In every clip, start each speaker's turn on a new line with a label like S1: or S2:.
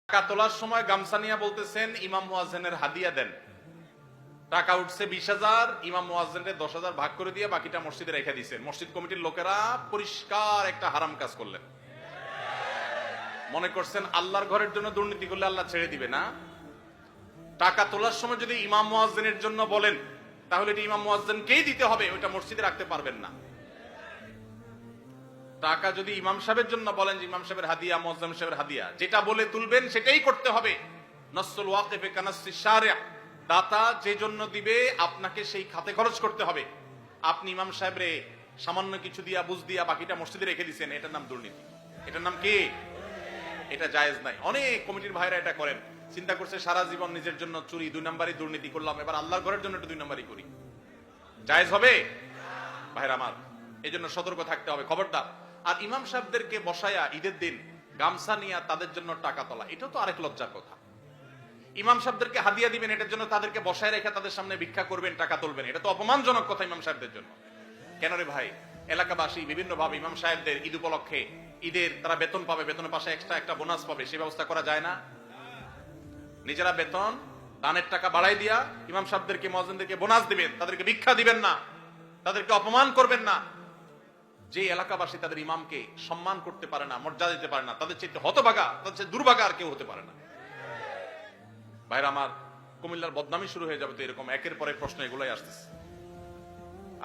S1: টাকা তোলার সময় গামছা নিয়ে বলতেছেন ইমাম মুয়াজ্জিনের হাদিয়া দেন। টাকা উঠছে 20,000, ইমাম মুয়াজ্জিনের 10,000 ভাগ করে দিয়ে বাকিটা মসজিদে রেখে দিয়েছেন। মসজিদ কমিটির লোকেরা পরিষ্কার একটা হারাম কাজ করলেন। মনে করছেন আল্লাহর ঘরের জন্য দুর্নীতি করলে আল্লাহ ছেড়ে দিবে না। টাকা তোলার সময় যদি ইমাম মুয়াজ্জিনের জন্য বলেন তাহলে এটা ইমাম মুয়াজ্জিনকেই দিতে হবে, ওইটা মসজিদে রাখতে পারবেন না। টাকা যদি ইমাম সাহেবের জন্য বলেন যে ইমাম সাহেবের হাদিয়া, মুয়াজ্জিন সাহেবের হাদিয়া, যেটা বলে তুলবেন সেটাই করতে হবে। নসুল ওয়াকিফে কানাসি শারিয়া, দাতা যে জন্য দিবে আপনাকে সেই খাতে খরচ করতে হবে। আপনি ইমাম সাহেবরে সামান্য কিছু দিয়া বুঝ দিয়া বাকিটা মসজিদে রেখে দিয়েছেন, এটার নাম দুর্নীতি। এটার নাম কি? এটা জায়েজ নাই। অনেক কমিটির ভাইরা এটা করেন, চিন্তা করছে সারা জীবন নিজের জন্য চুরি, 2 নম্বরই দুর্নীতি করলাম, এবার আল্লাহর ঘরের জন্য একটু 2 নম্বরই করি। জায়েজ হবে ভাইরা আমার? এই জন্য সতর্ক থাকতে হবে, খবরদার। আর ইমাম সাহেবদেরকে বসায়া ঈদের দিন গামছা নিয়ে তাদের জন্য টাকা তোলা, এটা তো আরেক লজ্জার কথা। ইমাম সাহেবদেরকে হাদিয়া দিবেন, এটার জন্য তাদেরকে বসায় রেখে তাদের সামনে ভিক্ষা করবেন, টাকা তুলবেন, এটা তো অপমানজনক কথা ইমাম সাহেবদের জন্য। কেন রে ভাই? এলাকাবাসী বিভিন্ন ভাবে ইমাম সাহেবদের ঈদ উপলক্ষে ঈদের তারা বেতন পাবে, বেতনের পাশে এক্সট্রা একটা বোনাস পাবে, সেই ব্যবস্থা করা যায় না? নিজেরা বেতন দানের টাকা বাড়াই দিয়া ইমাম সাহেবদেরকে, মুয়াজ্জিনদেরকে বোনাস দিবেন, তাদেরকে ভিক্ষা দিবেন না, তাদেরকে অপমান করবেন না। যে এলাকাবাসী তাদের ইমামকে সম্মান করতে পারে না, মর্যাদা দিতে পারে না, তাদের চেয়ে হতভাগা, তাদের চেয়ে দুর্ভাগা আর কেউ হতে পারে না। ভাইরা আমার, কুমিল্লার বদনামি শুরু হয়ে যাবে তো এরকম একের পর এক প্রশ্ন এগুলাই আসতেছে।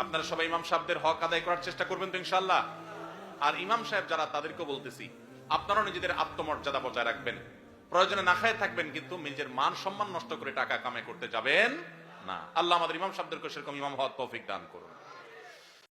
S1: আপনারা সবাই ইমাম সাহেবদের হক আদায় করার চেষ্টা করবেন তো ইনশাআল্লাহ। আর ইমাম সাহেব যারা, তাদেরকেও বলতেছি আপনারাও নিজেদের আত্মমর্যাদা বজায় রাখবেন, প্রয়োজনে না খায় থাকবেন, কিন্তু নিজের মান সম্মান নষ্ট করে টাকা কামাই করতে যাবেন না। আল্লাহ আমাদের ইমাম সাহেবদেরকে সেরকম ইমাম হওয়ার তৌফিক দান করুন।